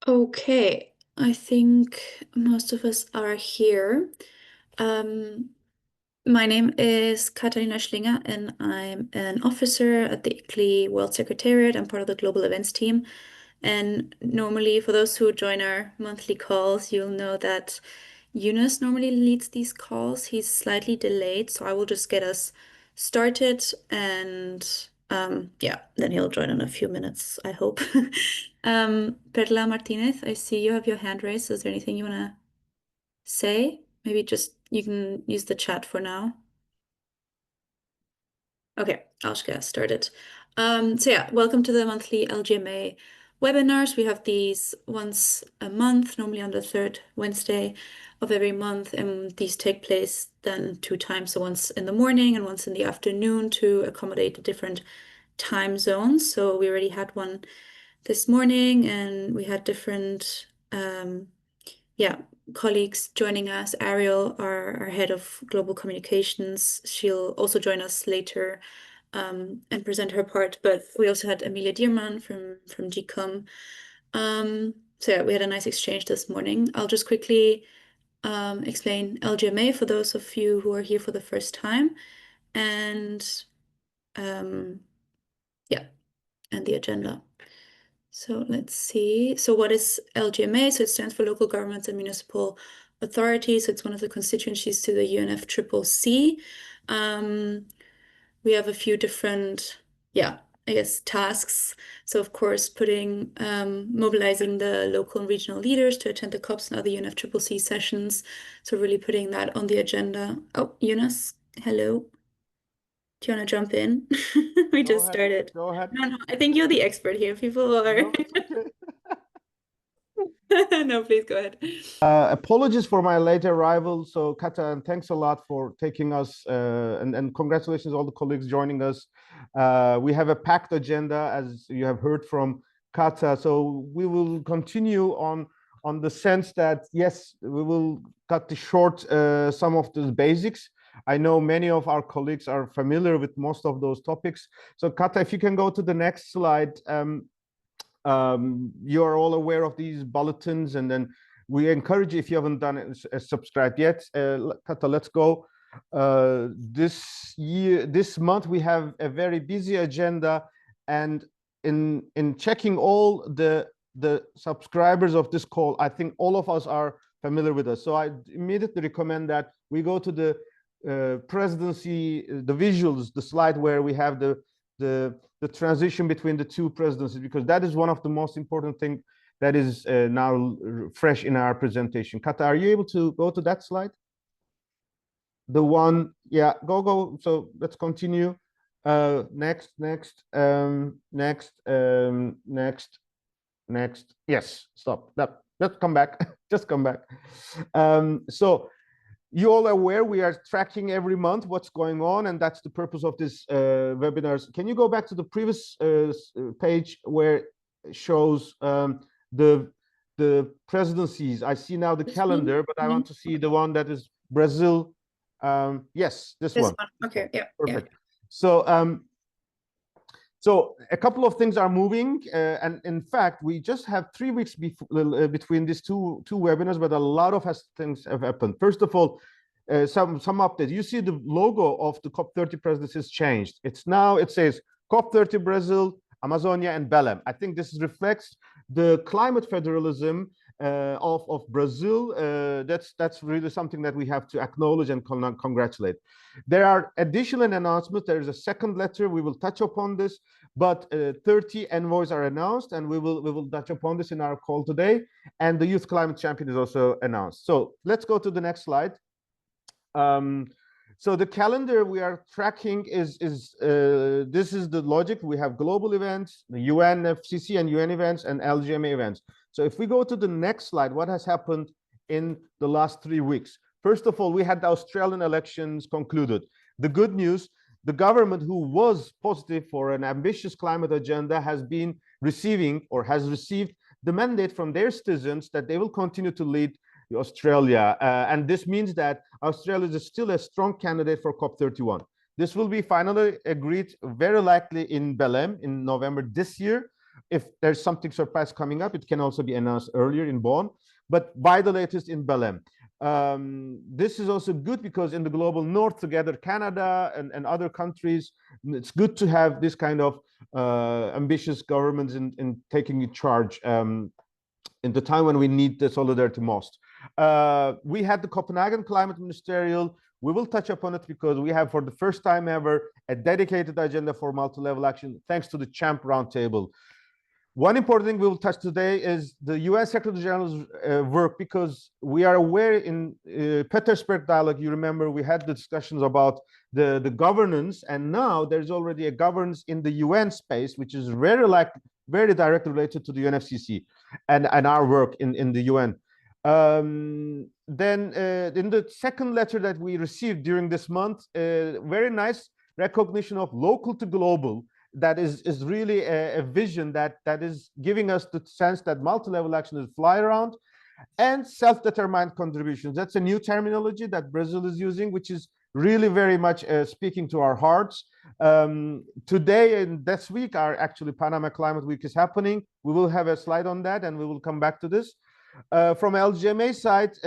Okay, I think most of us are here. Um, my name is Katharina Schlinger, and I'm an officer at the ICLEI World Secretariat. I'm part of the global events team. And normally, for those who join our monthly calls, you'll know that Yunus normally leads these calls. He's slightly delayed, so I will just get us started and yeah, then he'll join in a few minutes, I hope. Perla Martinez, I see you have your hand raised. Is there anything you want to say? Maybe just you can use the chat for now. Okay, I'll just get started. So yeah, welcome to the monthly LGMA webinars. We have these once a month, normally on the third Wednesday of every month, and these take place then two times, so once in the morning and once in the afternoon to accommodate the different time zones. So we already had one this morning, and we had different yeah, colleagues joining us. Ariel, our head of global communications, she'll also join us later and present her part. But we also had Amelia Dierman from GCOM. So yeah, we had a nice exchange this morning. I'll just quickly explain LGMA for those of you who are here for the first time, and um, yeah, and the agenda. So let's see. So what is LGMA? So it stands for Local Governments and Municipal Authorities. So it's one of the constituencies to the UNFCCC. We have a few different, yeah, I guess tasks. So of course, mobilizing the local and regional leaders to attend the COPs and other UNFCCC sessions. So really putting that on the agenda. Oh, Eunice, hello. Do you want to jump in? We Go just ahead. started. Go ahead. No, I think you're the expert here. People are. No, it's okay. No, please go ahead. Apologies for my late arrival. So, Kata, and thanks a lot for taking us, and congratulations all the colleagues joining us. We have a packed agenda, as you have heard from Kata. So we will continue on the sense that yes, we will cut the short some of the basics. I know many of our colleagues are familiar with most of those topics. So, Kata, if you can go to the next slide. You are all aware of these bulletins, and then we encourage you, if you haven't done it, subscribe yet. Kata, let's go. This month we have a very busy agenda, and in checking all the subscribers of this call, I think all of us are familiar with us. So I immediately recommend that we go to the presidency, the visuals, the slide where we have the transition between the two presidencies, because that is one of the most important things that is now fresh in our presentation. Kata, are you able to go to that slide? The one, yeah, go. So let's continue. Next. Yes, stop. Let's come back. Just come back. So you're all aware we are tracking every month what's going on, and that's the purpose of this webinars. Can you go back to the previous page where it shows the presidencies? I see now the calendar, but I want to see the one that is Brazil. Yes, this one. Okay, yeah. Perfect. So so a couple of things are moving, and in fact, we just have 3 weeks between these two webinars, but a lot of things have happened. First of all, some updates. You see the logo of the COP30 presidency has changed. It says COP30 Brazil, Amazonia, and Belém. I think this reflects the climate federalism of Brazil. That's really something that we have to acknowledge and congratulate. There are additional announcements. There is a second letter. We will touch upon this, but 30 envoys are announced, and we will touch upon this in our call today. And the Youth Climate Champion is also announced. So let's go to the next slide. So the calendar we are tracking is this is the logic. We have global events, the UNFCCC and UN events, and LGMA events. So if we go to the next slide, what has happened in the last 3 weeks? First of all, we had the Australian elections concluded. The good news, the government who was positive for an ambitious climate agenda has received the mandate from their citizens that they will continue to lead Australia. And this means that Australia is still a strong candidate for COP31. This will be finally agreed very likely in Belém in November this year. If there's something surprise coming up, it can also be announced earlier in Bonn, but by the latest in Belém. This is also good because in the global north together, Canada and other countries, it's good to have this kind of ambitious governments in taking charge in the time when we need the solidarity most. We had the Copenhagen Climate Ministerial. We will touch upon it because we have, for the first time ever, a dedicated agenda for multi-level action, thanks to the CHAMP Roundtable. One important thing we will touch today is the UN Secretary General's work, because we are aware in Petersburg dialogue, you remember we had the discussions about the governance, and now there's already a governance in the UN space, which is very directly related to the UNFCCC and our work in the UN. Then in the second letter that we received during this month, very nice recognition of local to global. That is really a vision that is giving us the sense that multi-level action is fly around, and self-determined contributions. That's a new terminology that Brazil is using, which is really very much speaking to our hearts. Today and this week, actually Panama Climate Week is happening. We will have a slide on that, and we will come back to this. From LGMA side,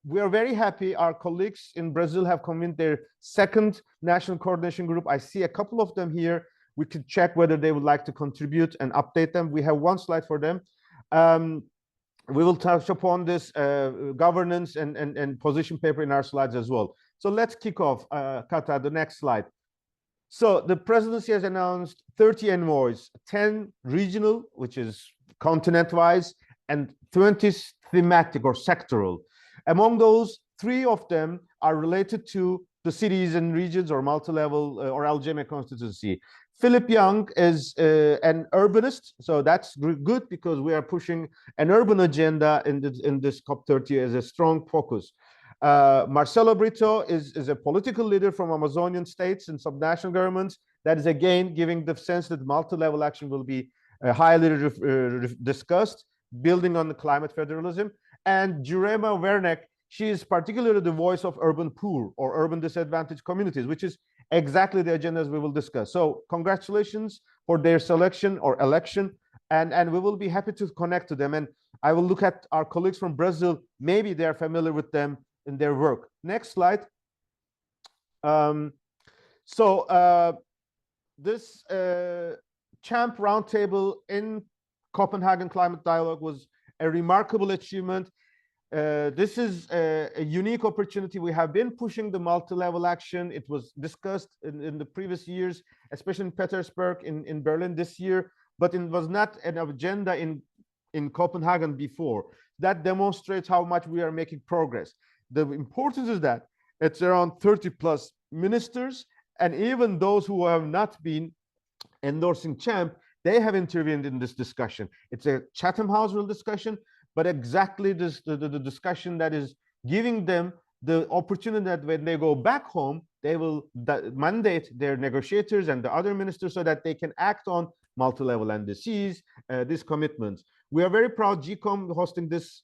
we are very happy. Our colleagues in Brazil have convened their second national coordination group. I see a couple of them here. We could check whether they would like to contribute and update them. We have one slide for them. We will touch upon this governance and position paper in our slides as well. So let's kick off, Kata, the next slide. So the presidency has announced 30 envoys, 10 regional, which is continent-wise, and 20 thematic or sectoral. Among those, 3 of them are related to the cities and regions or multi-level or LGMA constituency. Philip Young is an urbanist, so that's good because we are pushing an urban agenda in this COP30 as a strong focus. Marcelo Brito is a political leader from Amazonian states and subnational governments. That is again giving the sense that multi-level action will be highly discussed, building on the climate federalism. And Jurema Werneck, she is particularly the voice of urban poor or urban disadvantaged communities, which is exactly the agendas we will discuss. So congratulations for their selection or election, and we will be happy to connect to them. And I will look at our colleagues from Brazil. Maybe they are familiar with them in their work. Next slide. This CHAMP Roundtable in Copenhagen Climate Dialogue was a remarkable achievement. This is a unique opportunity. We have been pushing the multi-level action. It was discussed in the previous years, especially in Petersburg, in Berlin this year, but it was not an agenda in Copenhagen before. That demonstrates how much we are making progress. The importance is that it's around 30 plus ministers, and even those who have not been endorsing CHAMP, they have intervened in this discussion. It's a Chatham House rule discussion, but exactly this the discussion that is giving them the opportunity that when they go back home, they will mandate their negotiators and the other ministers so that they can act on multi-level NDCs, these commitments. We are very proud GCOM hosting this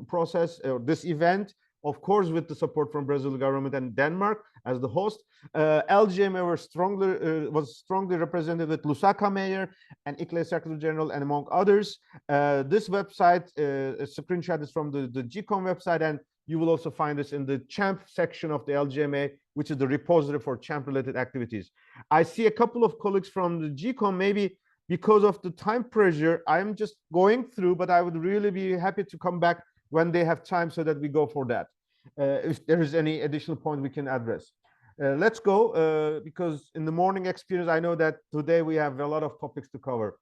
process, this event, of course, with the support from Brazil government and Denmark as the host. LGMA was strongly represented with Lusaka Mayor and ICLEI Secretary General, and among others. This website, a screenshot is from the GCOM website, and you will also find this in the CHAMP section of the LGMA, which is the repository for CHAMP-related activities. I see a couple of colleagues from the GCOM, maybe because of the time pressure, I'm just going through, but I would really be happy to come back when they have time so that we go for that. If there is any additional point we can address. Let's go, because in the morning experience, I know that today we have a lot of topics to cover.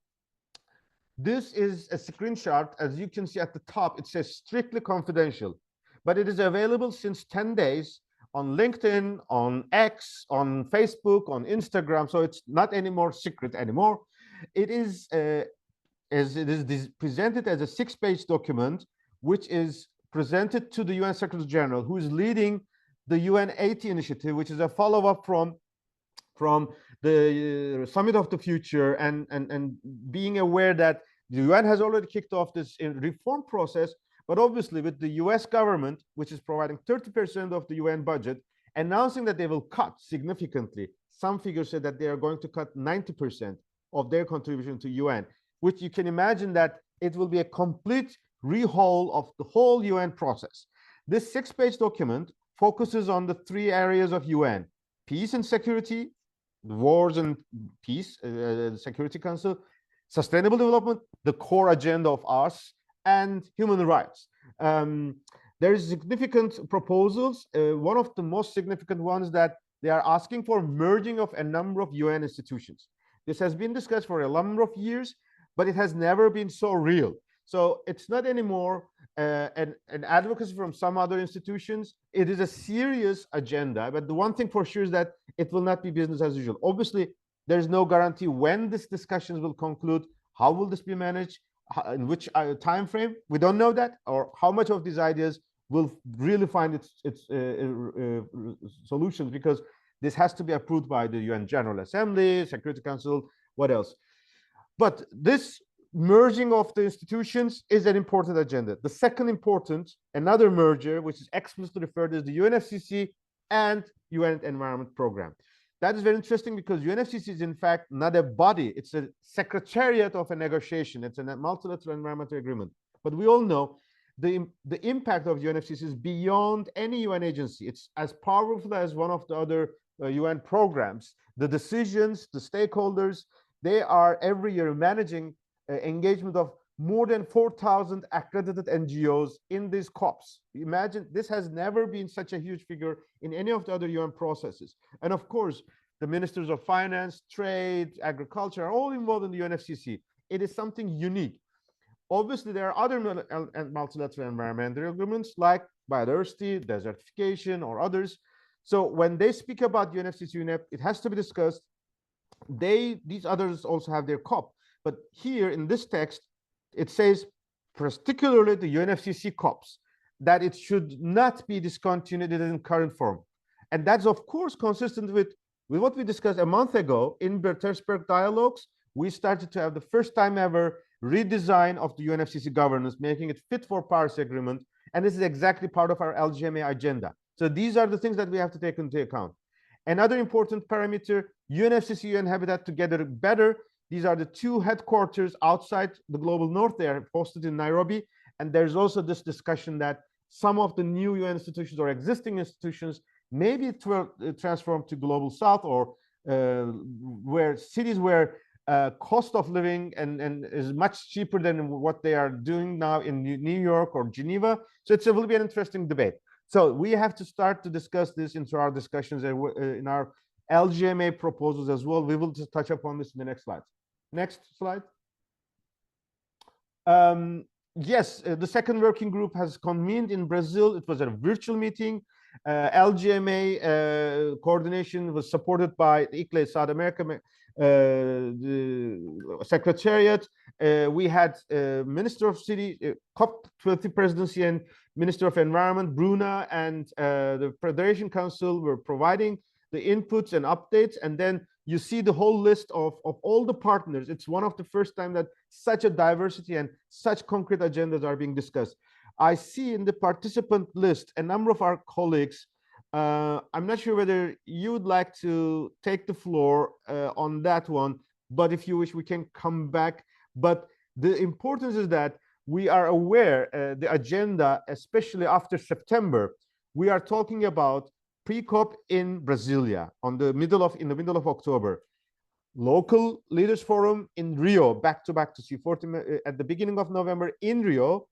This is a screenshot. As you can see at the top, it says strictly confidential, but it is available since 10 days on LinkedIn, on X, on Facebook, on Instagram. So it's not anymore secret anymore. It is presented as a 6-page document, which is presented to the UN Secretary General, who is leading the UN 80 initiative, which is a follow-up from the Summit of the Future, and being aware that the UN has already kicked off this reform process, but obviously with the US government, which is providing 30% of the UN budget, announcing that they will cut significantly. Some figures say that they are going to cut 90% of their contribution to UN. which you can imagine that it will be a complete rehaul of the whole UN process. This 6-page document focuses on the 3 areas of UN: peace and security, wars and peace, the Security Council, sustainable development, the core agenda of us, and human rights. There is significant proposals. One of the most significant ones that they are asking for merging of a number of UN institutions. This has been discussed for a number of years, but it has never been so real. So it's not anymore an advocacy from some other institutions. It is a serious agenda, but the one thing for sure is that it will not be business as usual. Obviously, there's no guarantee when this discussions will conclude. How will this be managed? In which time frame? We don't know that, or how much of these ideas will really find its solutions, because this has to be approved by the UN General Assembly, Security Council, what else? But this merging of the institutions is an important agenda. The second important, another merger, which is explicitly referred to as the UNFCCC and UN Environment Program. That is very interesting because UNFCCC is in fact not a body, it's a secretariat of a negotiation. It's a multilateral environmental agreement. But we all know the impact of UNFCCC is beyond any UN agency. It's as powerful as one of the other UN programs. The decisions, the stakeholders, they are every year managing engagement of more than 4,000 accredited NGOs in these COPs. Imagine, this has never been such a huge figure in any of the other UN processes. And of course, the ministers of finance, trade, agriculture are all involved in the UNFCCC. It is something unique. Obviously, there are other multilateral environmental agreements like biodiversity, desertification, or others. So when they speak about UNFCCC, UNEP, it has to be discussed. These others also have their COP. But here in this text, it says, particularly the UNFCCC COPs, that it should not be discontinued in its current form. And that's, of course, consistent with what we discussed a month ago in Petersburg dialogues. We started to have the first time ever redesign of the UNFCCC governance, making it fit for Paris Agreement. And this is exactly part of our LGMA agenda. So these are the things that we have to take into account. Another important parameter, UNFCCC, UN Habitat together better. These are the 2 headquarters outside the global north. They are hosted in Nairobi. And there's also this discussion that some of the new UN institutions or existing institutions may be transformed to global south, or where cities where cost of living and is much cheaper than what they are doing now in New York or Geneva. So it will be an interesting debate. So we have to start to discuss this into our discussions in our LGMA proposals as well. We will just touch upon this in the next slide. Next slide. Yes, the second working group has convened in Brazil. It was a virtual meeting. LGMA coordination was supported by the ICLE South America the Secretariat. We had Minister of City, COP30 presidency, and Minister of Environment, Bruna, and the Federation Council were providing the inputs and updates. And then you see the whole list of all the partners. It's one of the first time that such a diversity and such concrete agendas are being discussed. I see in the participant list a number of our colleagues. I'm not sure whether you would like to take the floor on that one, but if you wish, we can come back. But the importance is that we are aware the agenda, especially after September, we are talking about pre-COP in Brasilia in the middle of October. Local Leaders Forum in Rio, back to C40 at the beginning of November in Rio.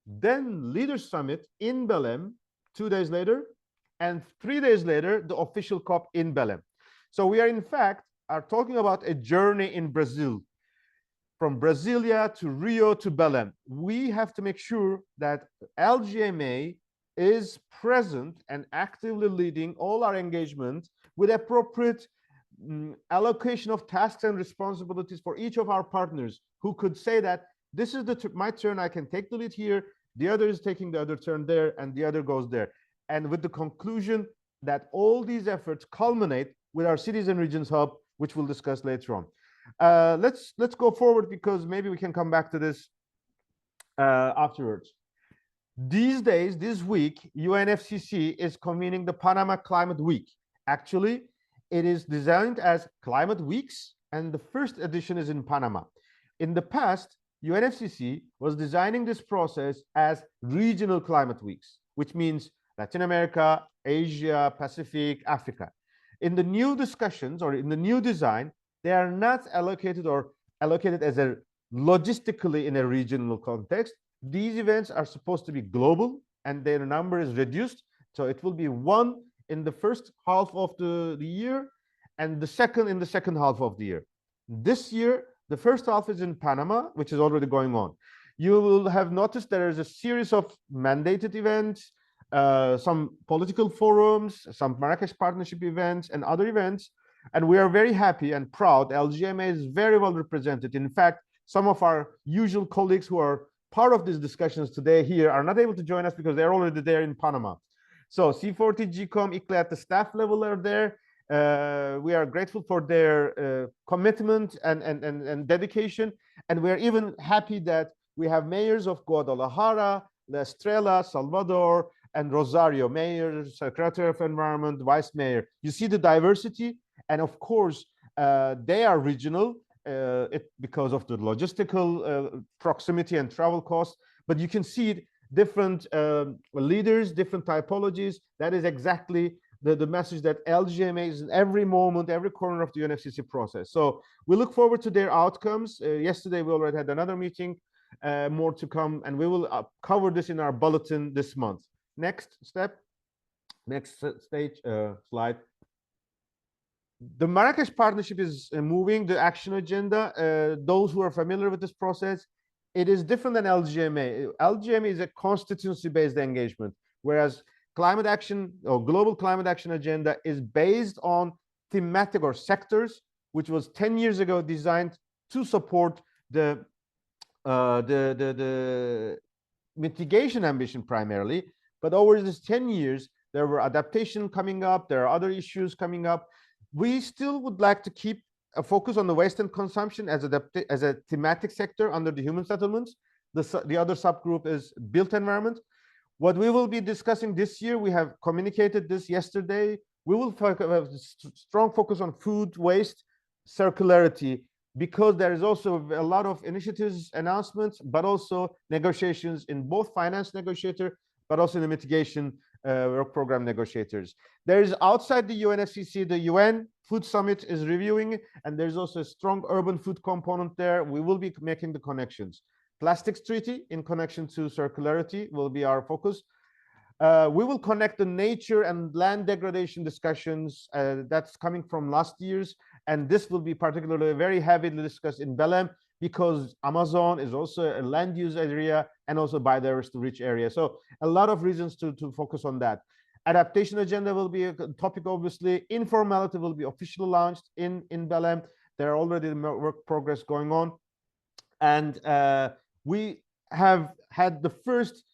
Then Leaders Summit in Belém 2 days later, and 3 days later, the official COP in Belém. So we are in fact talking about a journey in Brazil, from Brasilia to Rio to Belém. We have to make sure that LGMA is present and actively leading all our engagement with appropriate allocation of tasks and responsibilities for each of our partners, who could say that this is my turn, I can take the lead here, the other is taking the other turn there, and the other goes there. And with the conclusion that all these efforts culminate with our Cities and Regions Hub, which we'll discuss later on. Let's go forward, because maybe we can come back to this afterwards. These days, this week, UNFCCC is convening the Panama Climate Week. Actually, it is designed as Climate Weeks, and the first edition is in Panama. In the past, UNFCCC was designing this process as regional climate weeks, which means Latin America, Asia, Pacific, Africa. In the new discussions or in the new design, they are not allocated as a logistically in a regional context. These events are supposed to be global and their number is reduced. So it will be one in the first half of the year and the second in the second half of the year. This year, the first half is in Panama, which is already going on. You will have noticed there is a series of mandated events, some political forums, some Marrakesh partnership events, and other events. And we are very happy and proud. LGMA is very well represented. In fact, some of our usual colleagues who are part of these discussions today here are not able to join us because they're already there in Panama. So C40, GCOM, ICLE at the staff level are there. We are grateful for their commitment and dedication. And we're even happy that we have mayors of Guadalajara, La Estrella, Salvador, and Rosario, mayor, secretary of environment, vice mayor. You see the diversity. And of course, they are regional because of the logistical proximity and travel costs. But you can see different leaders, different typologies. That is exactly the message that LGMA is in every moment, every corner of the UNFCCC process. So we look forward to their outcomes. Yesterday, we already had another meeting, more to come, and we will cover this in our bulletin this month. Next step, next stage, slide. The Marrakesh partnership is moving the action agenda. Those who are familiar with this process, it is different than LGMA. LGMA is a constituency-based engagement, whereas climate action or global climate action agenda is based on thematic or sectors, which was 10 years ago designed to support the mitigation ambition primarily. But over these 10 years, there were adaptation coming up. There are other issues coming up. We still would like to keep a focus on the waste and consumption as a thematic sector under the human settlements. The other subgroup is built environment. What we will be discussing this year, we have communicated this yesterday. We will have a strong focus on food waste, circularity, because there is also a lot of initiatives, announcements, but also negotiations in both finance negotiator, but also in the mitigation work program negotiators. There is outside the UNFCCC, the UN Food Summit is reviewing, and there's also a strong urban food component there. We will be making the connections. Plastics treaty in connection to circularity will be our focus. We will connect the nature and land degradation discussions that's coming from last year's, and this will be particularly very heavily discussed in Belém because Amazon is also a land use area and also biodiversity rich area. So a lot of reasons to focus on that. Adaptation agenda will be a topic, obviously. Informality will be officially launched in Belém. There are already work progress going on. And we have had the first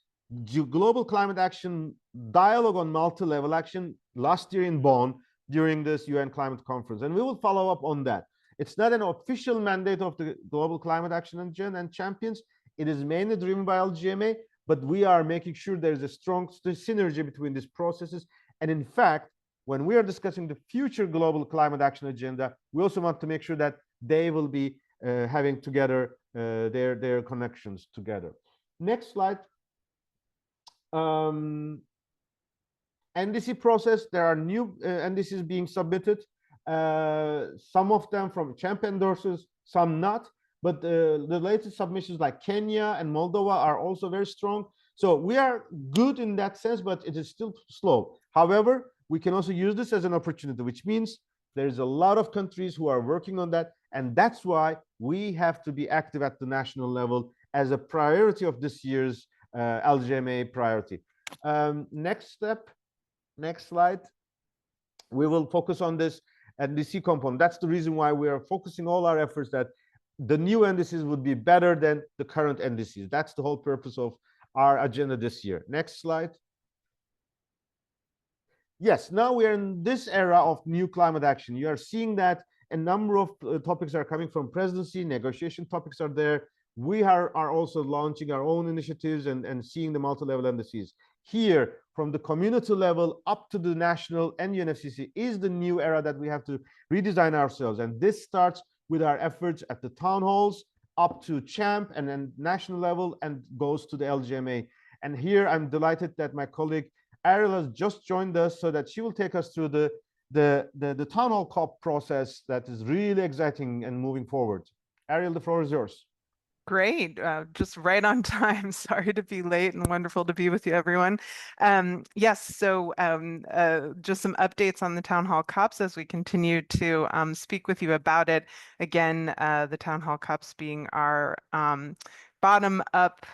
global climate action dialogue on multi-level action last year in Bonn during this UN climate conference. And we will follow up on that. It's not an official mandate of the global climate action agenda and champions. It is mainly driven by LGMA, but we are making sure there's a strong synergy between these processes. And in fact, when we are discussing the future global climate action agenda, we also want to make sure that they will be having together their connections together. Next slide. NDC process, there are new NDCs being submitted. Some of them from champ endorsers, some not. But the latest submissions like Kenya and Moldova are also very strong. So we are good in that sense, but it is still slow. However, we can also use this as an opportunity, which means there's a lot of countries who are working on that. And that's why we have to be active at the national level as a priority of this year's LGMA priority. Next step, next slide. We will focus on this NDC component. That's the reason why we are focusing all our efforts that the new NDCs would be better than the current NDCs. That's the whole purpose of our agenda this year. Next slide. Yes, now we are in this era of new climate action. You are seeing that a number of topics are coming from presidency, negotiation topics are there. We are also launching our own initiatives and seeing the multi-level NDCs. Here, from the community level up to the national and UNFCCC is the new era that we have to redesign ourselves. And this starts with our efforts at the town halls, up to champ and then national level and goes to the LGMA. And here I'm delighted that my colleague Ariel has just joined us so that she will take us through the town hall COP process that is really exciting and moving forward. Ariel, the floor is yours. Great. Just right on time. Sorry to be late and wonderful to be with you, everyone. Yes, so just some updates on the Town Hall COPs as we continue to speak with you about it. Again, the Town Hall COPs being our bottom-up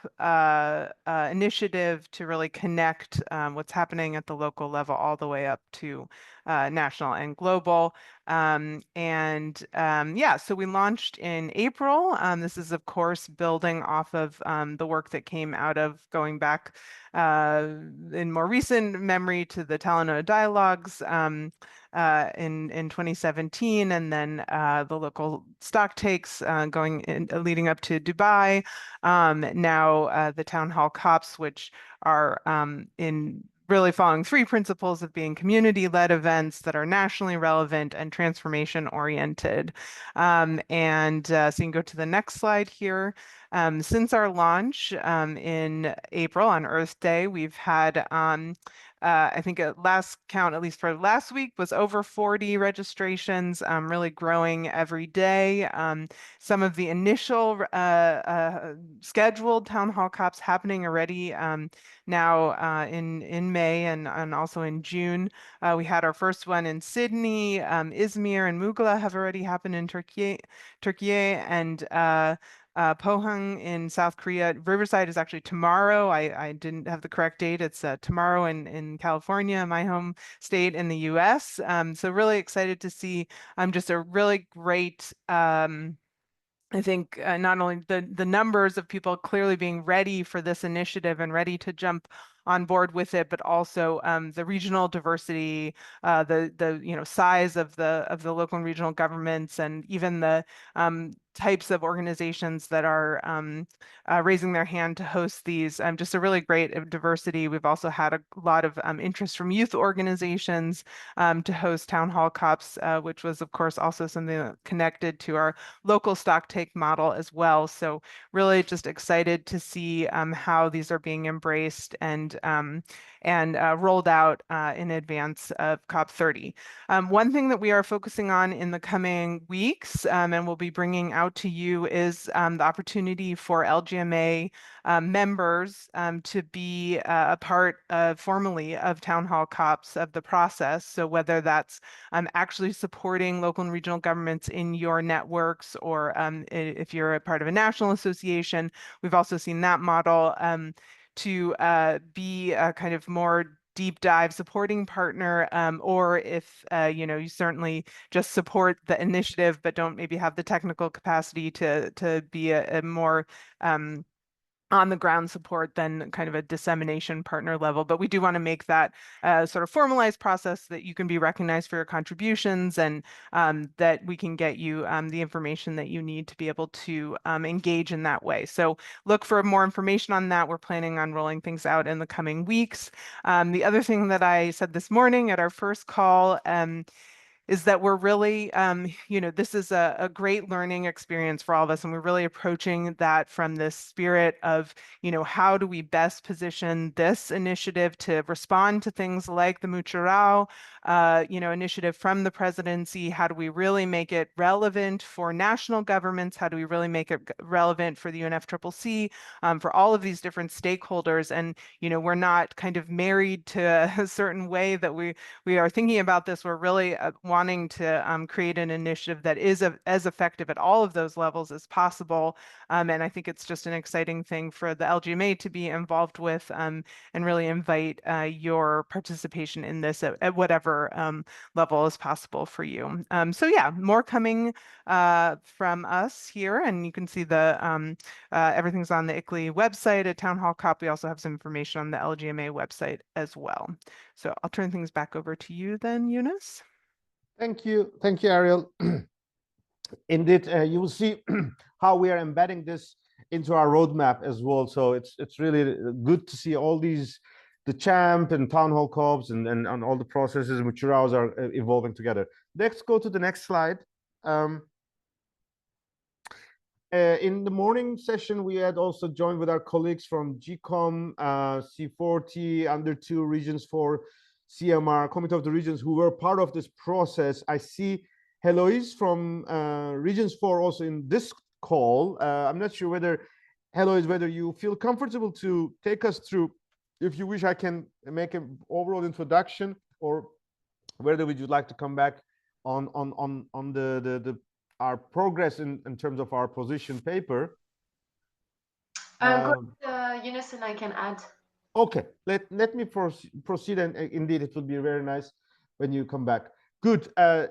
initiative to really connect what's happening at the local level all the way up to national and global. Yeah, so we launched in April. This is, of course, building off of the work that came out of going back in more recent memory to the Talanoa Dialogues in 2017, and then the local stock takes going in, leading up to Dubai. Now the Town Hall COPs, which are in really following three principles of being community-led events that are nationally relevant and transformation-oriented. So you can go to the next slide here. Since our launch in April on Earth Day, we've had I think at last count, at least for last week, was over 40 registrations, really growing every day. Some of the initial scheduled town hall COPs happening already now in May and also in June. We had our first one in Sydney, Izmir and Mughla have already happened in Turkey, and Pohang in South Korea. Riverside is actually tomorrow. I didn't have the correct date. It's tomorrow in California, my home state in the US. So really excited to see just a really great I think not only the numbers of people clearly being ready for this initiative and ready to jump on board with it, but also the regional diversity, the size of the local and regional governments, and even the types of organizations that are raising their hand to host these. Just a really great diversity. We've also had a lot of interest from youth organizations to host town hall COPs, which was, of course, also something that connected to our local stock take model as well. So really just excited to see how these are being embraced and rolled out in advance of COP30. One thing that we are focusing on in the coming weeks and we'll be bringing out to you is the opportunity for LGMA members to be a part formally of town hall COPs of the process. So whether that's actually supporting local and regional governments in your networks, or if you're a part of a national association, we've also seen that model to be a kind of more deep dive supporting partner, or if you certainly just support the initiative but don't maybe have the technical capacity to be a more on the ground support than kind of a dissemination partner level. But we do want to make that sort of formalized process that you can be recognized for your contributions, and that we can get you the information that you need to be able to engage in that way. So look for more information on that. We're planning on rolling things out in the coming weeks. The other thing that I said this morning at our first call is that we're really, this is a great learning experience for all of us. And we're really approaching that from this spirit of, how do we best position this initiative to respond to things like the Muchurao, initiative from the presidency? How do we really make it relevant for national governments? How do we really make it relevant for the UNFCCC, for all of these different stakeholders? And, we're not kind of married to a certain way that we are thinking about this. We're really wanting to create an initiative that is as effective at all of those levels as possible. And I think it's just an exciting thing for the LGMA to be involved with, and really invite your participation in this at whatever level is possible for you. So yeah, more coming from us here, and you can see the everything's on the ICLEI website at Town Hall COP. We also have some information on the LGMA website as well. So I'll turn things back over to you then, Eunice. Thank you, Ariel. Indeed, you will see how we are embedding this into our roadmap as well. So it's really good to see all these, the champ and town hall COPs and all the processes which are evolving together. Let's go to the next slide. in the morning session, we had also joined with our colleagues from GCOM, C40, under 2 regions for CMR, Committee of the Regions, who were part of this process. I see Heloise from Regions 4 also in this call. I'm not sure whether, Heloise, whether you feel comfortable to take us through. If you wish, I can make an overall introduction, or whether would you like to come back on our progress in terms of our position paper. Yunus, and I can add. Okay, let me proceed, and indeed it would be very nice when you come back. Good.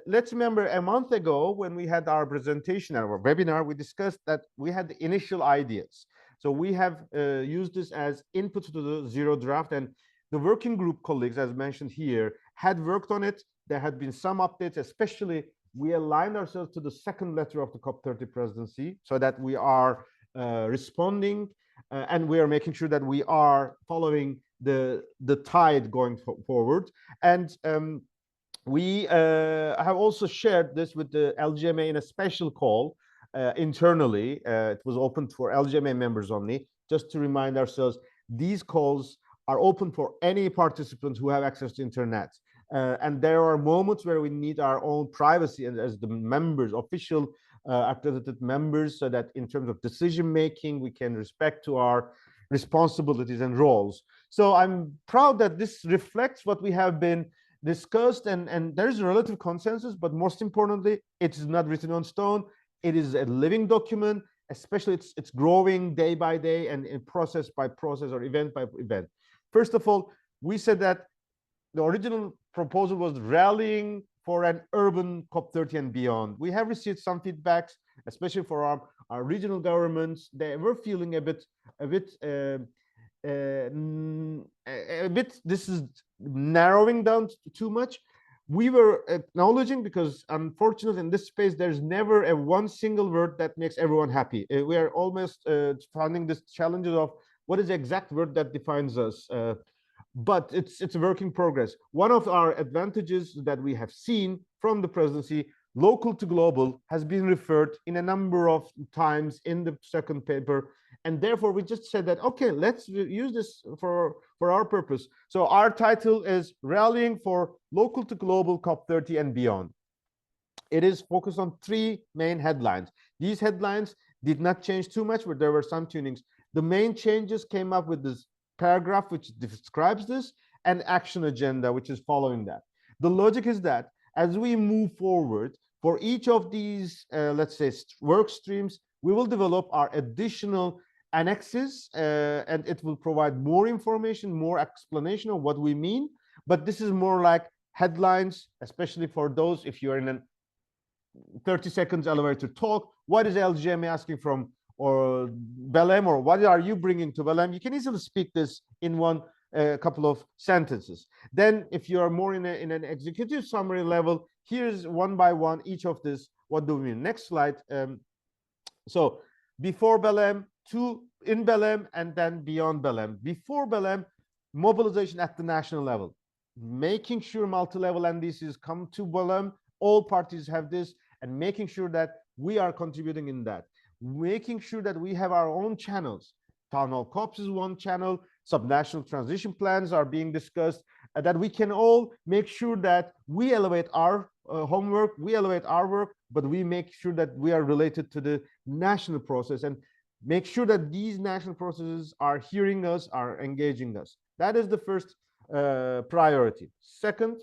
Let's remember a month ago when we had our presentation, our webinar, we discussed that we had the initial ideas. So we have used this as input to the zero draft, and the working group colleagues, as mentioned here, had worked on it. There had been some updates, especially we aligned ourselves to the second letter of the COP30 presidency so that we are responding and we are making sure that we are following the tide going forward. And we have also shared this with the LGMA in a special call internally. It was open for LGMA members only, just to remind ourselves, these calls are open for any participants who have access to internet. And there are moments where we need our own privacy as the members, official accredited members, so that in terms of decision making, we can respect to our responsibilities and roles. So I'm proud that this reflects what we have been discussed, and there is a relative consensus, but most importantly, it is not written on stone. It is a living document, especially it's growing day by day and in process by process or event by event. First of all, we said that the original proposal was rallying for an urban COP30 and beyond. We have received some feedbacks, especially for our regional governments. They were feeling a bit, this is narrowing down too much. We were acknowledging, because unfortunately in this space, there's never a one single word that makes everyone happy. We are almost finding this challenges of what is the exact word that defines us. But it's a work in progress. One of our advantages that we have seen from the presidency, local to global, has been referred in a number of times in the second paper, and therefore we just said that, okay, let's use this for our purpose. So our title is Rallying for Local to Global COP30 and Beyond. It is focused on 3 main headlines. These headlines did not change too much, but there were some tunings. The main changes came up with this paragraph which describes this, and action agenda which is following that. The logic is that as we move forward for each of these let's say work streams, we will develop our additional annexes, and it will provide more information, more explanation of what we mean. But this is more like headlines, especially for those, if you're in a 30 seconds elevator talk, what is LGMA asking from or Belém, or what are you bringing to Belém? You can easily speak this in one couple of sentences. Then if you are more in an executive summary level, here's one by one each of this. What do we mean? Next slide. So before Belém, in Belém, and then beyond Belém. Before Belém, mobilization at the national level, making sure multi-level NDCs come to Belém, all parties have this, and making sure that we are contributing in that. Making sure that we have our own channels. Town hall COPs is one channel, subnational transition plans are being discussed, that we can all make sure that we elevate our homework, we elevate our work, but we make sure that we are related to the national process and make sure that these national processes are hearing us, are engaging us. That is the first priority. Second,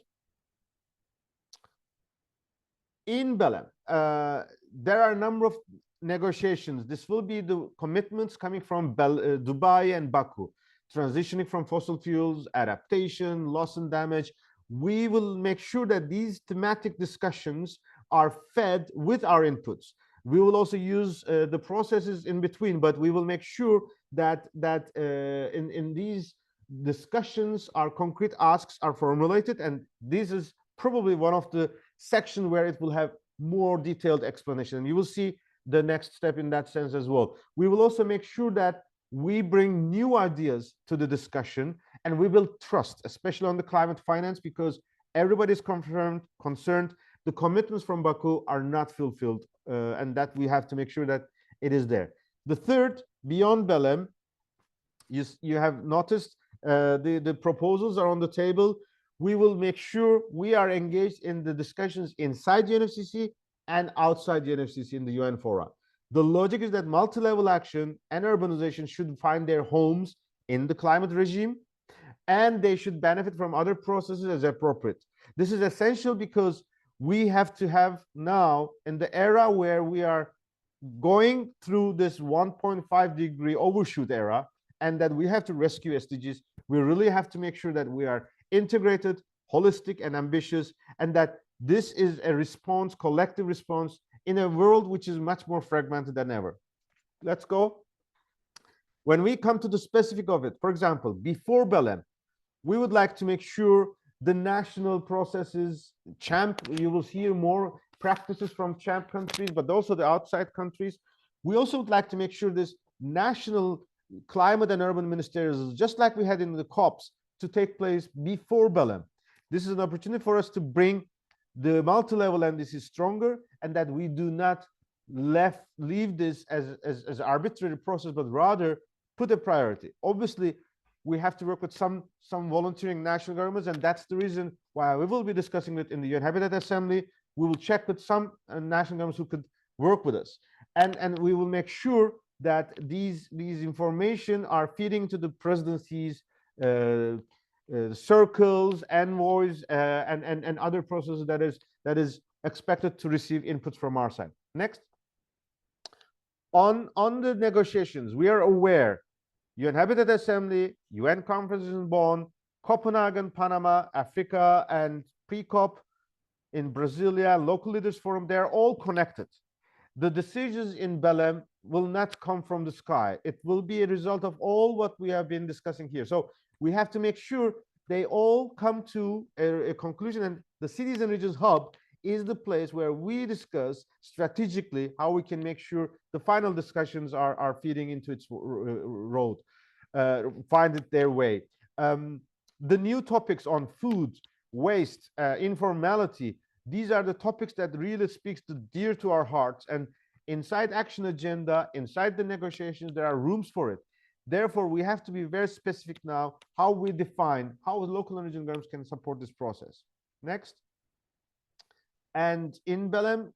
in Belém, there are a number of negotiations. This will be the commitments coming from Dubai and Baku, transitioning from fossil fuels, adaptation, loss and damage. We will make sure that these thematic discussions are fed with our inputs. We will also use the processes in between, but we will make sure that in these discussions, our concrete asks are formulated, and this is probably one of the sections where it will have more detailed explanation. And you will see the next step in that sense as well. We will also make sure that we bring new ideas to the discussion, and we will trust, especially on the climate finance, because everybody is concerned the commitments from Baku are not fulfilled, and that we have to make sure that it is there. The third, beyond Belém, you have noticed the proposals are on the table. We will make sure we are engaged in the discussions inside the UNFCCC and outside the UNFCCC in the UN fora. The logic is that multi-level action and urbanization should find their homes in the climate regime, and they should benefit from other processes as appropriate. This is essential because we have to have now, in the era where we are going through this 1.5 degree overshoot era, and that we have to rescue SDGs, we really have to make sure that we are integrated, holistic, and ambitious, and that this is a response, collective response, in a world which is much more fragmented than ever. Let's go. When we come to the specific of it, for example, before Belém, we would like to make sure the national processes, you will hear more practices from champ countries, but also the outside countries. We also would like to make sure this national climate and urban ministerials, just like we had in the COPs, to take place before Belém. This is an opportunity for us to bring the multi-level NDC stronger, and that we do not leave this as arbitrary process, but rather put a priority. Obviously, we have to work with some volunteering national governments, and that's the reason why we will be discussing it in the UN Habitat Assembly. We will check with some national governments who could work with us, and we will make sure that these information are feeding to the presidency's circles, envoys, and other processes that is expected to receive inputs from our side. Next, on the negotiations, we are aware UN Habitat Assembly, UN conferences in Bonn, Copenhagen, Panama, Africa, and pre-COP in Brasilia, local leaders forum, they're all connected. The decisions in Belém will not come from the sky. It will be a result of all what we have been discussing here. So we have to make sure they all come to a conclusion, and the Cities and Regions Hub is the place where we discuss strategically how we can make sure the final discussions are feeding into its road, find it their way. The new topics on food, waste, informality, these are the topics that really speaks dear to our hearts, and inside action agenda, inside the negotiations, there are rooms for it. Therefore, we have to be very specific now how we define how local and regional governments can support this process. Next. And in Belém,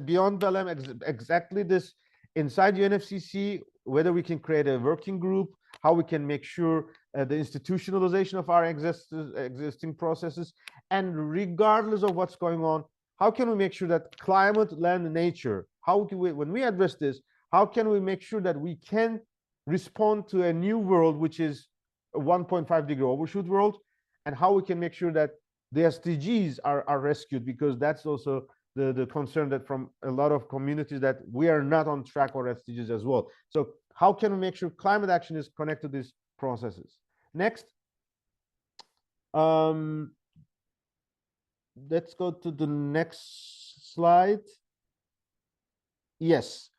beyond Belém, exactly this, inside UNFCCC, whether we can create a working group, how we can make sure the institutionalization of our existing processes, and regardless of what's going on, how can we make sure that climate, land, and nature, how can we, when we address this, how can we make sure that we can respond to a new world, which is a 1.5 degree overshoot world, and how we can make sure that the SDGs are rescued, because that's also the concern that from a lot of communities, that we are not on track for SDGs as well. So how can we make sure climate action is connected to these processes? Next. Let's go to the next slide. Yes.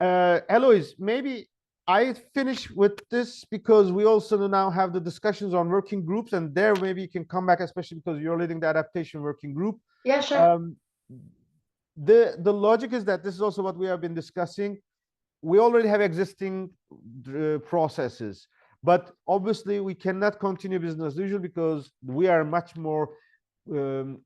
Eloise, maybe I finish with this because we also now have the discussions on working groups, and there maybe you can come back, especially because you're leading the adaptation working group. Yeah, sure. The logic is that this is also what we have been discussing. We already have existing processes, but obviously we cannot continue business as usual because we are much more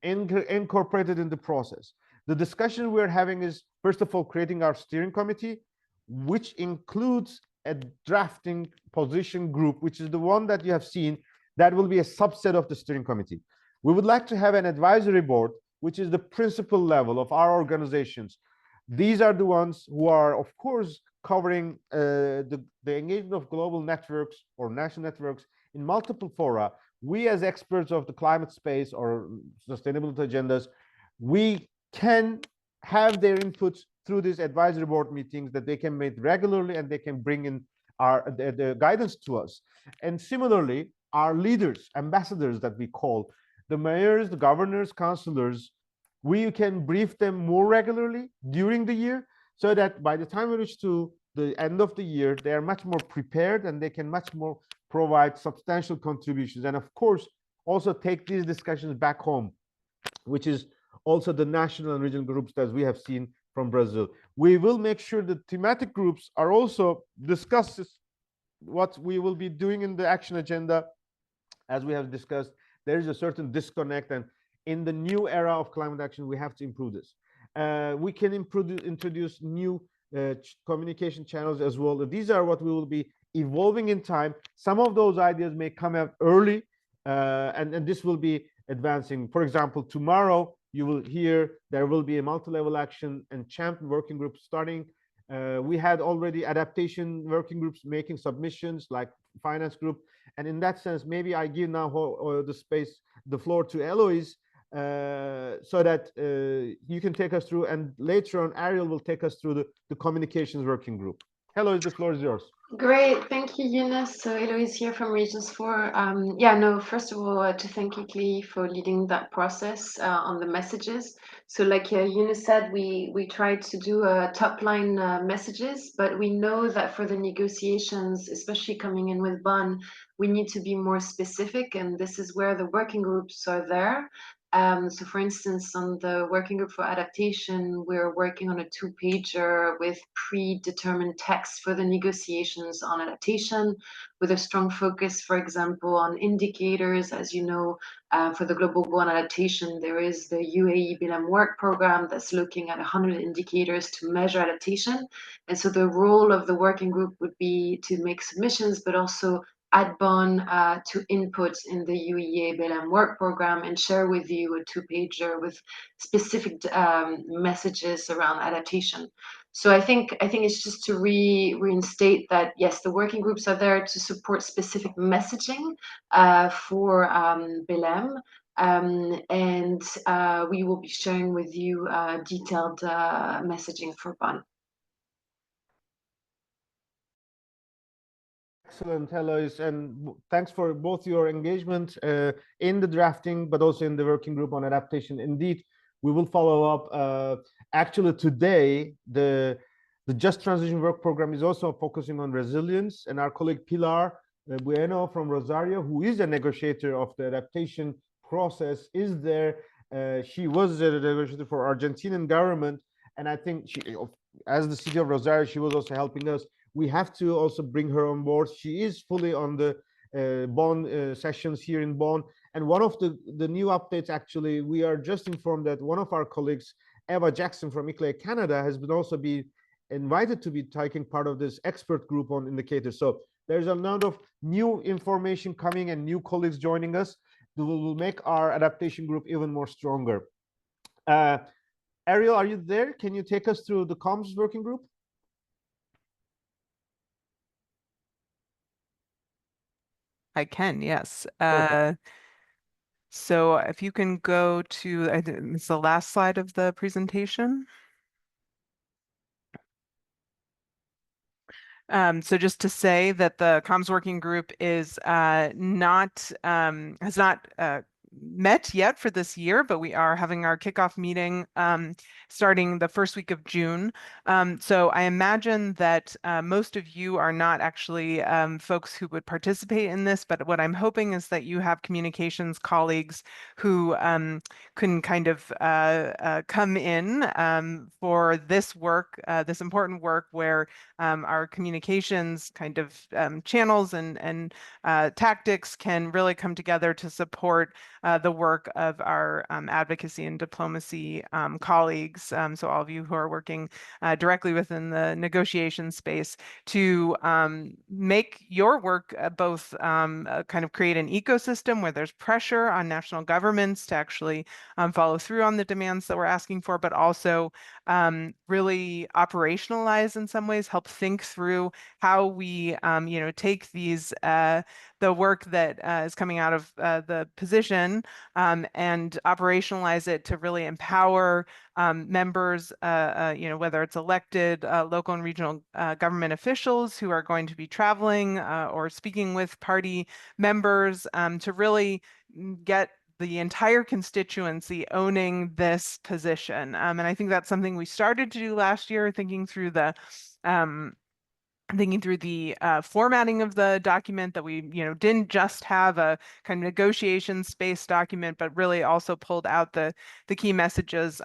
incorporated in the process. The discussion we're having is, first of all, creating our steering committee, which includes a drafting position group, which is the one that you have seen, that will be a subset of the steering committee. We would like to have an advisory board, which is the principal level of our organizations. These are the ones who are, of course, covering the engagement of global networks or national networks in multiple fora. We, as experts of the climate space or sustainability agendas, we can have their inputs through these advisory board meetings that they can make regularly, and they can bring in the guidance to us. And similarly, our leaders, ambassadors that we call, the mayors, the governors, councillors, we can brief them more regularly during the year, so that by the time we reach to the end of the year, they are much more prepared and they can much more provide substantial contributions. And of course, also take these discussions back home, which is also the national and regional groups that we have seen from Brazil. We will make sure that thematic groups are also discusses what we will be doing in the action agenda. As we have discussed, there is a certain disconnect, and in the new era of climate action, we have to improve this. We can introduce new communication channels as well. These are what we will be evolving in time. Some of those ideas may come out early, and this will be advancing. For example, tomorrow you will hear there will be a multi-level action and champion working group starting. We had already adaptation working groups making submissions, like finance group. And in that sense, maybe I give now the floor to Eloise, so that you can take us through, and later on Ariel will take us through the communications working group. Eloise, the floor is yours. Great, thank you, Yunus. So Eloise here from Regions 4. Yeah, no, first of all, to thank Ikli for leading that process on the messages. So like Yunus said, we tried to do top line messages, but we know that for the negotiations, especially coming in with Bonn, we need to be more specific, and this is where the working groups are there. So for instance, on the working group for adaptation, we're working on a 2-pager with predetermined text for the negotiations on adaptation, with a strong focus, for example, on indicators. As you know, for the Global Goal on Adaptation, there is the UAE BLM work program that's looking at 100 indicators to measure adaptation. And so the role of the working group would be to make submissions, but also add Bonn to input in the UEA BLM work program and share with you a 2-pager with specific messages around adaptation. So I think it's just to reinstate that, yes, the working groups are there to support specific messaging for BLM. And we will be sharing with you detailed messaging for Bonn. Excellent, Eloise, and thanks for both your engagement in the drafting, but also in the working group on adaptation. Indeed, we will follow up. Actually, today, the Just Transition Work Program is also focusing on resilience, and our colleague Pilar Bueno from Rosario, who is a negotiator of the adaptation process, is there. She was a negotiator for Argentinian government, and I think she, as the city of Rosario, she was also helping us. We have to also bring her on board. She is fully on the Bonn sessions here in Bonn. And one of the new updates, actually, we are just informed that one of our colleagues, Eva Jackson from ICLEI Canada, has been also be invited to be taking part of this expert group on indicators. So there's a lot of new information coming and new colleagues joining us that will make our adaptation group even more stronger. Ariel, are you there? Can you take us through the comms working group? I can, yes. Perfect. So if you can go to, I think it's the last slide of the presentation. So just to say that the comms working group is has not met yet for this year, but we are having our kickoff meeting starting the first week of June. So I imagine that most of you are not actually folks who would participate in this, but what I'm hoping is that you have communications colleagues who can kind of come in for this work, this important work where our communications kind of channels and tactics can really come together to support the work of our advocacy and diplomacy colleagues. So all of you who are working directly within the negotiation space to make your work both kind of create an ecosystem where there's pressure on national governments to actually follow through on the demands that we're asking for, but also really operationalize in some ways, help think through how we, take these the work that is coming out of the position and operationalize it to really empower members, whether it's elected local and regional government officials who are going to be traveling or speaking with party members to really get the entire constituency owning this position. And I think that's something we started to do last year, thinking through the formatting of the document, that we didn't just have a kind of negotiation space document, but really also pulled out the key messages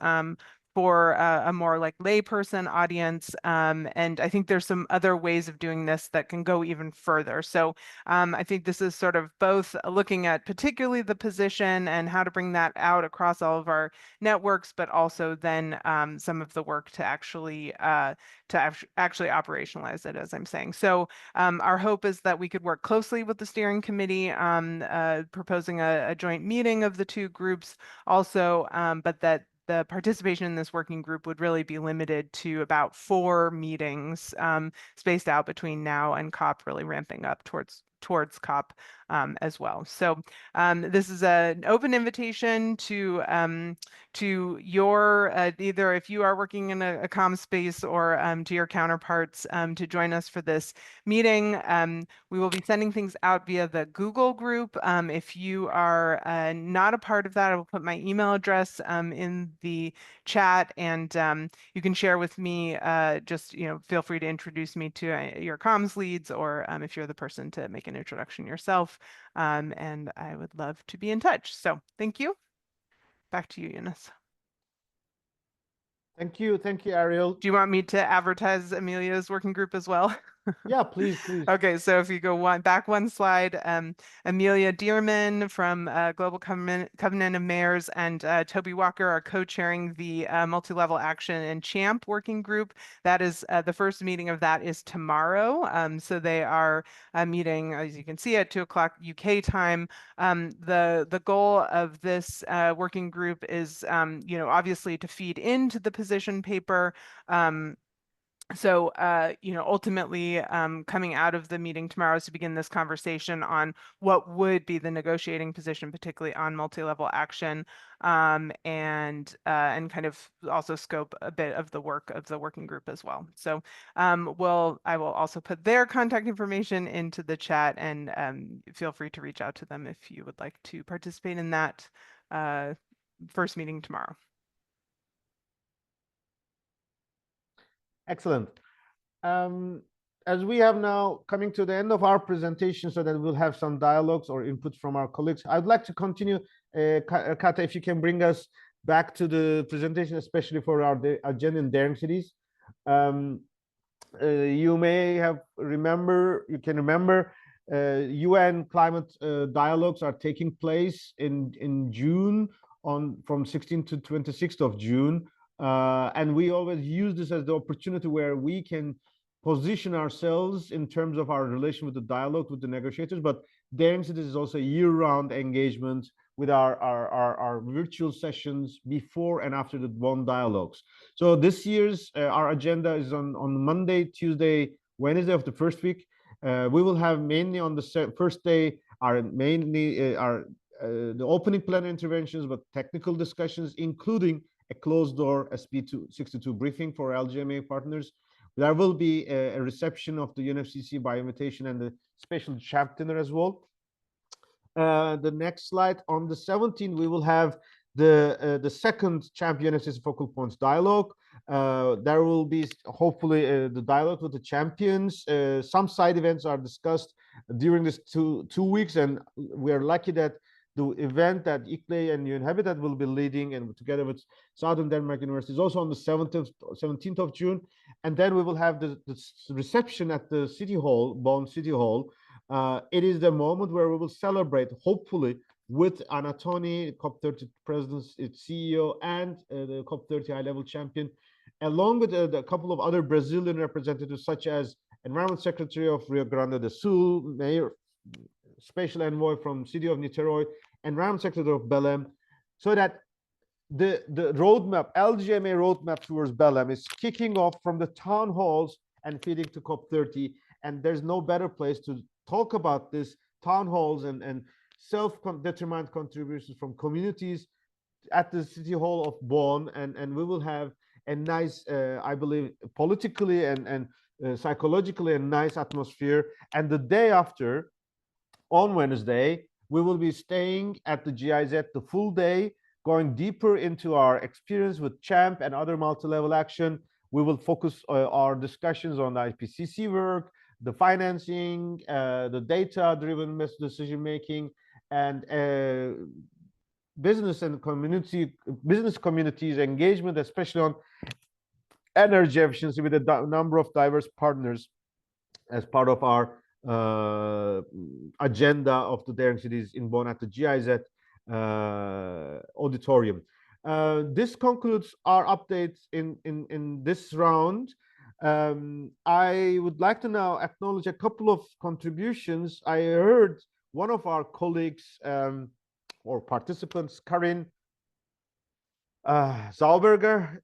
for a more like layperson audience. And I think there's some other ways of doing this that can go even further. So I think this is sort of both looking at particularly the position and how to bring that out across all of our networks, but also then some of the work to actually operationalize it, as I'm saying. So our hope is that we could work closely with the steering committee, proposing a joint meeting of the two groups also, but that the participation in this working group would really be limited to about 4 meetings spaced out between now and COP, really ramping up towards COP as well. So this is an open invitation to your either if you are working in a comm space or to your counterparts to join us for this meeting. We will be sending things out via the Google group. If you are not a part of that, I will put my email address in the chat, and you can share with me. Just feel free to introduce me to your comms leads, or if you're the person to make an introduction yourself. And I would love to be in touch. So thank you. Back to you, Eunice. Thank you, Ariel. Do you want me to advertise Amelia's working group as well? Yeah, please. Okay, so if you go back one slide, Amelia Dearman from Global Covenant of Mayors and Toby Walker are co-chairing the Multi-Level Action and CHAMP working group. That is the first meeting of that is tomorrow. So they are meeting, as you can see, at 2 o'clock UK time. The goal of this working group is, obviously to feed into the position paper. So, ultimately, coming out of the meeting tomorrow is to begin this conversation on what would be the negotiating position, particularly on multi-level action, and kind of also scope a bit of the work of the working group as well. So, I will also put their contact information into the chat, and feel free to reach out to them if you would like to participate in that first meeting tomorrow. Excellent. As we have now coming to the end of our presentation, so that we'll have some dialogues or inputs from our colleagues, I'd like to continue. Kata, if you can bring us back to the presentation, especially for our agenda in daring cities. You can remember UN climate dialogues are taking place in June from 16th to 26th of June. And we always use this as the opportunity where we can position ourselves in terms of our relation with the dialogue with the negotiators. But daring cities is also a year-round engagement with our virtual sessions before and after the Bonn dialogues. So this year's our agenda is on Monday, Tuesday, Wednesday of the first week. We will have mainly on the first day the opening plenary interventions, but technical discussions, including a closed door SB62 briefing for LGMA partners. There will be a reception of the UNFCCC by invitation and the special CHAMP dinner as well. The next slide, on the 17th, we will have the second CHAMP UNFCCC focal points dialogue. There will be hopefully the dialogue with the champions. Some side events are discussed during this two weeks, and we are lucky that the event that ICLE and UN Habitat will be leading, and together with Southern Denmark University, is also on the 17th of June. And then we will have the reception at the City Hall, Bonn City Hall. It is the moment where we will celebrate, hopefully, with Anatoni, COP30 President, its CEO, and the COP30 high-level champion, along with a couple of other Brazilian representatives, such as Environment Secretary of Rio Grande do Sul, Mayor, Special Envoy from City of Niterói, Environment Secretary of Belém, so that the roadmap, LGMA roadmap towards Belém, is kicking off from the town halls and feeding to COP30. And there's no better place to talk about this town halls and self-determined contributions from communities at the City Hall of Bonn. And we will have a nice, I believe, politically and psychologically a nice atmosphere. And the day after, on Wednesday, we will be staying at the GIZ the full day, going deeper into our experience with CHAMP and other multi-level action. We will focus our discussions on the IPCC work, the financing, the data-driven decision-making, and business communities engagement, especially on energy efficiency, with a number of diverse partners as part of our agenda of the Daring Cities in Bonn at the GIZ auditorium. This concludes our updates in this round. I would like to now acknowledge a couple of contributions. I heard one of our colleagues or participants, Karin Zauberger,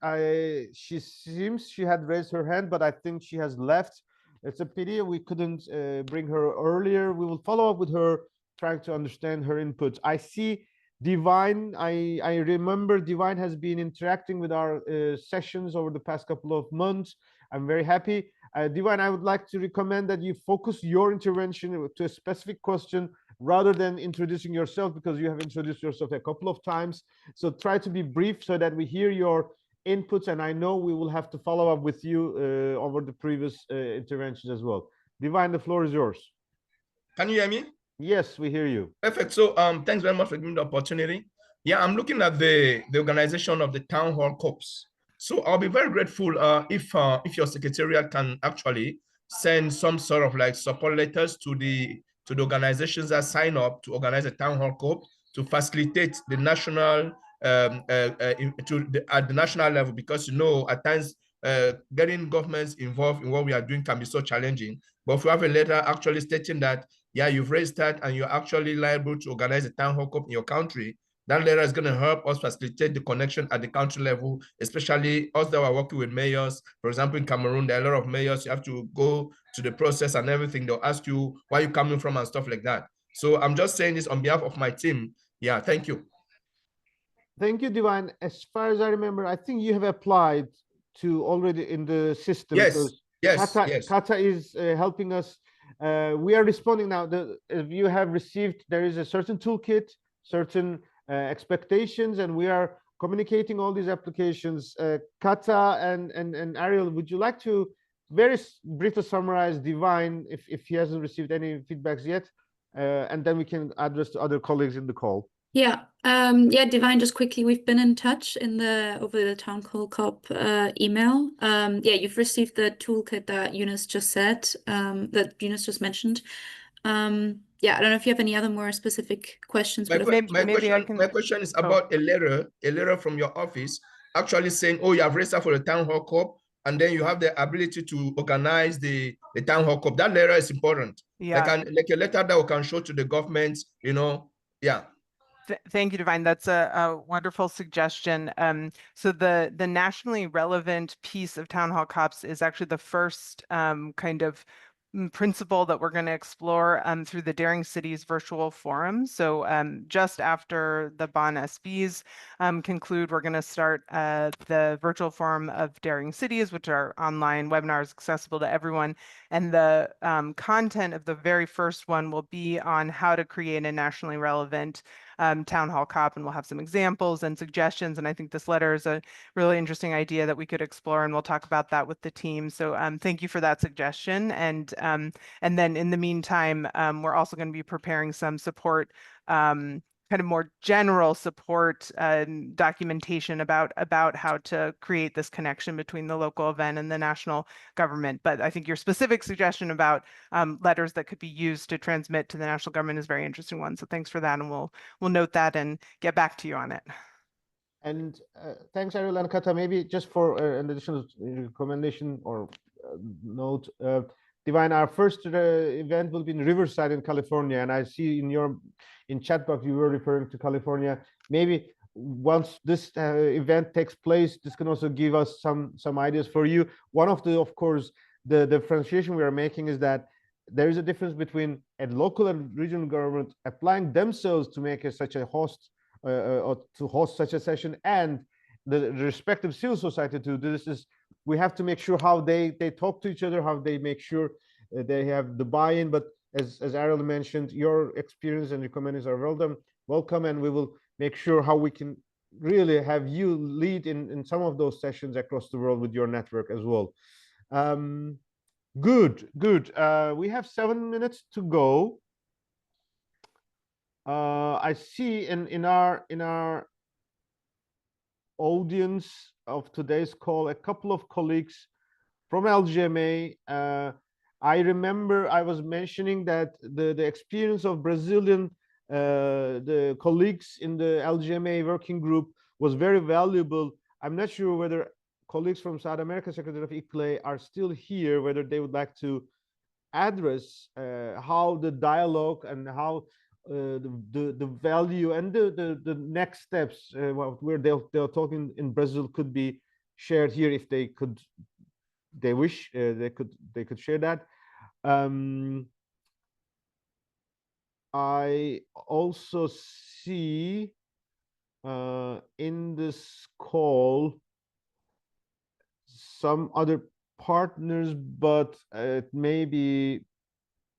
she seems she had raised her hand, but I think she has left. It's a pity we couldn't bring her earlier. We will follow up with her, trying to understand her input. I see Divine. I remember Divine has been interacting with our sessions over the past couple of months. I'm very happy. Divine, I would like to recommend that you focus your intervention to a specific question rather than introducing yourself, because you have introduced yourself a couple of times. So try to be brief so that we hear your inputs, and I know we will have to follow up with you over the previous interventions as well. Divine, the floor is yours. Can you hear me? Yes, we hear you. Perfect. So thanks very much for giving me the opportunity. Yeah, I'm looking at the organization of the town hall COPs. So I'll be very grateful if your secretariat can actually send some sort of like support letters to the organizations that sign up to organize a town hall COP to facilitate the national at the national level, because at times getting governments involved in what we are doing can be so challenging. But if you have a letter actually stating that, yeah, you've raised that and you're actually liable to organize a town hall COP in your country, that letter is going to help us facilitate the connection at the country level, especially us that are working with mayors. For example, in Cameroon, there are a lot of mayors. You have to go to the process and everything. They'll ask you where you're coming from and stuff like that. So I'm just saying this on behalf of my team. Yeah, thank you. Thank you, Divine. As far as I remember, I think you have applied to already in the system. Yes, yes. Kata is helping us. We are responding now. If you have received, there is a certain toolkit, certain expectations, and we are communicating all these applications. Kata and Ariel, would you like to very briefly summarize Divine if he hasn't received any feedbacks yet, and then we can address to other colleagues in the call. Yeah, Divine, just quickly, we've been in touch over the Town Hall COP email. Yeah, you've received the toolkit that Eunice just said, that Eunice just mentioned. Yeah, I don't know if you have any other more specific questions. My question is about a letter from your office actually saying, oh, you have registered for the Town Hall COP, and then you have the ability to organize the Town Hall COP. That letter is important. Yeah. Like a letter that we can show to the government, yeah. Thank you, Divine. That's a wonderful suggestion. So the nationally relevant piece of Town Hall COPs is actually the first kind of principle that we're going to explore through the Daring Cities virtual forum. So just after the Bonn SBs conclude, we're going to start the virtual forum of Daring Cities, which are online webinars accessible to everyone. And the content of the very first one will be on how to create a nationally relevant Town Hall COP, and we'll have some examples and suggestions. And I think this letter is a really interesting idea that we could explore, and we'll talk about that with the team. So thank you for that suggestion. And then in the meantime, we're also going to be preparing some support, kind of more general support documentation about how to create this connection between the local event and the national government. But I think your specific suggestion about letters that could be used to transmit to the national government is a very interesting one. So thanks for that, and we'll note that and get back to you on it. And thanks, Ariel and Kata. Maybe just for an additional recommendation or note, Divine, our first event will be in Riverside in California, and I see in chat box you were referring to California. Maybe once this event takes place, this can also give us some ideas for you. One of of course, the differentiation we are making is that there is a difference between a local and regional government applying themselves to make such a host or to host such a session, and the respective civil society to do this. We have to make sure how they talk to each other, how they make sure they have the buy-in. But as Ariel mentioned, your experience and recommendations are welcome, and we will make sure how we can really have you lead in some of those sessions across the world with your network as well. Good. We have 7 minutes to go. I see in our audience of today's call a couple of colleagues from LGMA. I remember I was mentioning that the experience of Brazilian the colleagues in the LGMA working group was very valuable. I'm not sure whether colleagues from South America Secretary of ICLE are still here, whether they would like to address how the dialogue and how the value and the next steps where they're talking in Brazil could be shared here if they could, they wish they could share that. I also see in this call some other partners, but maybe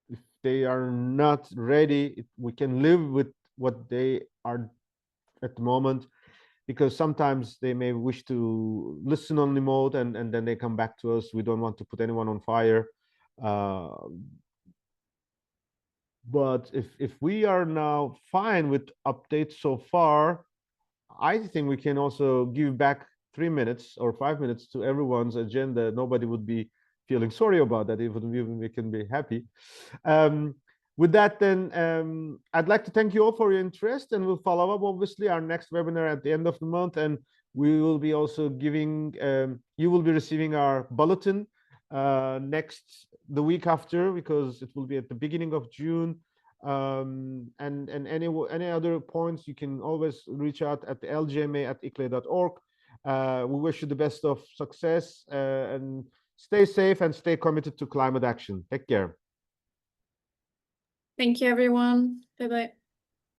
if they are not ready, we can live with what they are at the moment, because sometimes they may wish to listen on remote and then they come back to us. We don't want to put anyone on fire. But if we are now fine with updates so far, I think we can also give back 3 minutes or 5 minutes to everyone's agenda. Nobody would be feeling sorry about that, even we can be happy. With that, then I'd like to thank you all for your interest, and we'll follow up obviously our next webinar at the end of the month, and we will be also giving you will be receiving our bulletin the week after, because it will be at the beginning of June. And any other points, you can always reach out at the lgma@icle.org. We wish you the best of success, and stay safe and stay committed to climate action. Take care. Thank you, everyone. Bye-bye.